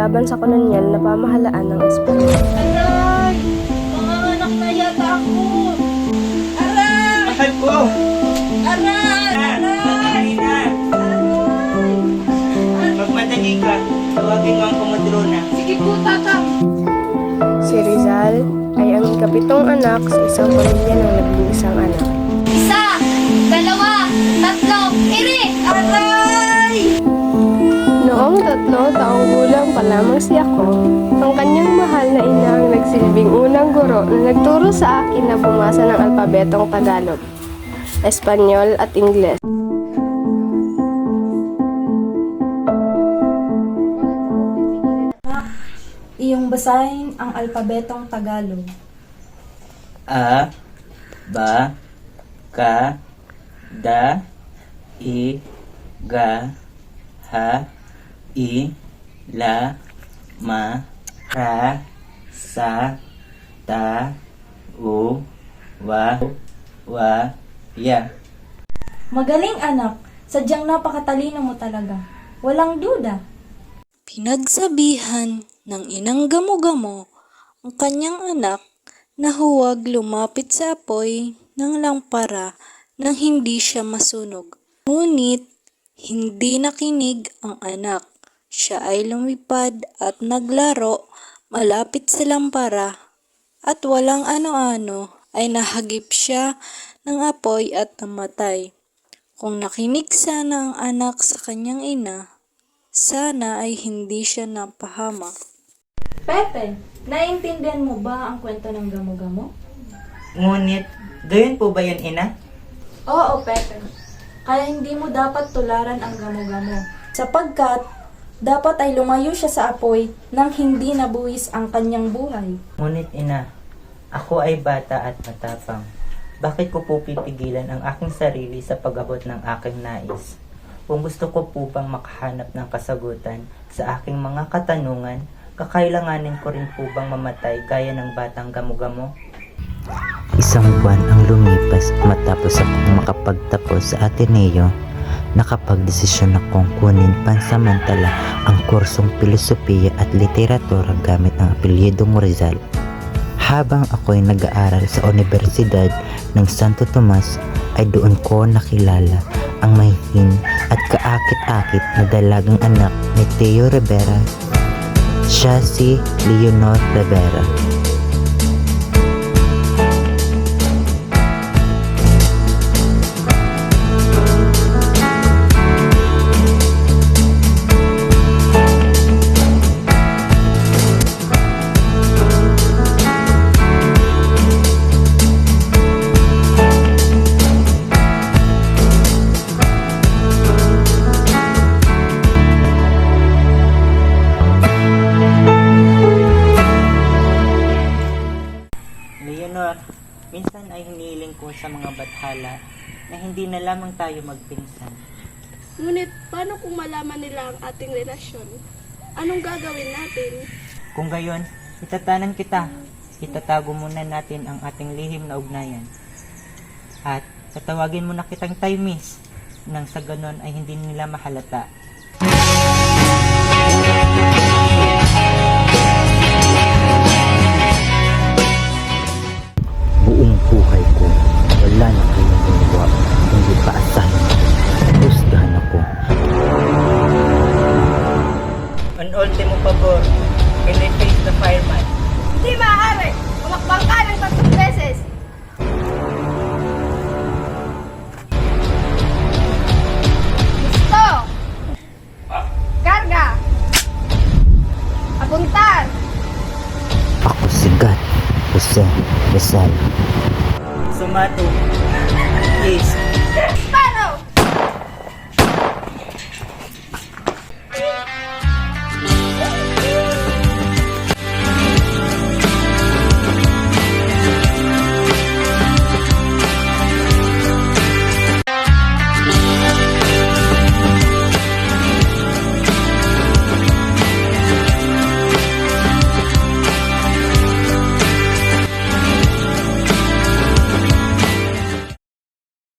laban sa kolonyal na pamahalaan ng Espanyol. Aray! Manganganak na yata ako! Aray! Mahal ko! Aray! Aray! Magmadali ka, tawagin mo ang kumadrona. Sige po, tata! Si Rizal ay ang ikapitong anak sa isang pamilya ng 11 anak. 1, 2, 3, iri! Aray! Noong 3 taong gulang pa lamang si ako, ang kanyang mahal na ina ang nagsilbing unang guro na nagturo sa akin na bumasa ng alpabetong Tagalog, Espanyol at Ingles. Iyong basahin ang alpabetong Tagalog. A, ba, ka, da, I, ga, ha, I, la, ma, ra, sa, ta, u, wa, ya. Magaling anak, sadyang napakatalino mo talaga. Walang duda. Pinagsabihan ng inang gamo-gamo ang kanyang anak na huwag lumapit sa apoy ng lampara nang hindi siya masunog. Ngunit hindi nakinig ang anak. Siya ay lumipad at naglaro malapit sa lampara at walang ano-ano ay nahagip siya ng apoy at namatay. Kung nakinig sana ang anak sa kanyang ina, sana ay hindi siya napahamak. Pepe, naiintindihan mo ba ang kwento ng gamo-gamo? Ngunit, gayon po ba yun, ina? Oo, Pepe. Kaya hindi mo dapat tularan ang gamo-gamo. Sapagkat, dapat ay lumayo siya sa apoy nang hindi nabuwis ang kanyang buhay. Ngunit, ina, ako ay bata at matapang. Bakit ko po pipigilan ang aking sarili sa pag-abot ng aking nais? Kung gusto ko po bang makahanap ng kasagutan sa aking mga katanungan, kakailanganin ko rin po bang mamatay gaya ng batang gamo-gamo? Isang buwan ang lumipas matapos akong makapagtapos sa Ateneo. Nakapagdesisyon akong kunin pansamantala ang kursong Pilosopiya at Literatura gamit ang apelyidong Rizal. Habang ako'y nag-aaral sa Universidad ng Santo Tomas, ay doon ko nakilala ang mahihin at kaakit-akit na dalagang anak ni Teo Rivera. Siya si Leonor Rivera. Leonor, minsan ay hinihiling ko sa mga bathala na hindi na lamang tayo magpinsan. Ngunit paano kung malaman nila ang ating relasyon? Anong gagawin natin? Kung gayon, itatanan kita. Itatago muna natin ang ating lihim na ugnayan. At tatawagin mo na kitang Taymis nang sa ganon ay hindi nila mahalata. Buong buhay ko, wala na kayong ginawa, hindi paasahin ako, husgahan ako. On ultimo favor, can I face the fireman? Hindi maaari! Umakbang ka ng 3 beses! Gusto! Karga! Apuntar! Ako si God, Jose Rizal. Sumato. Yes.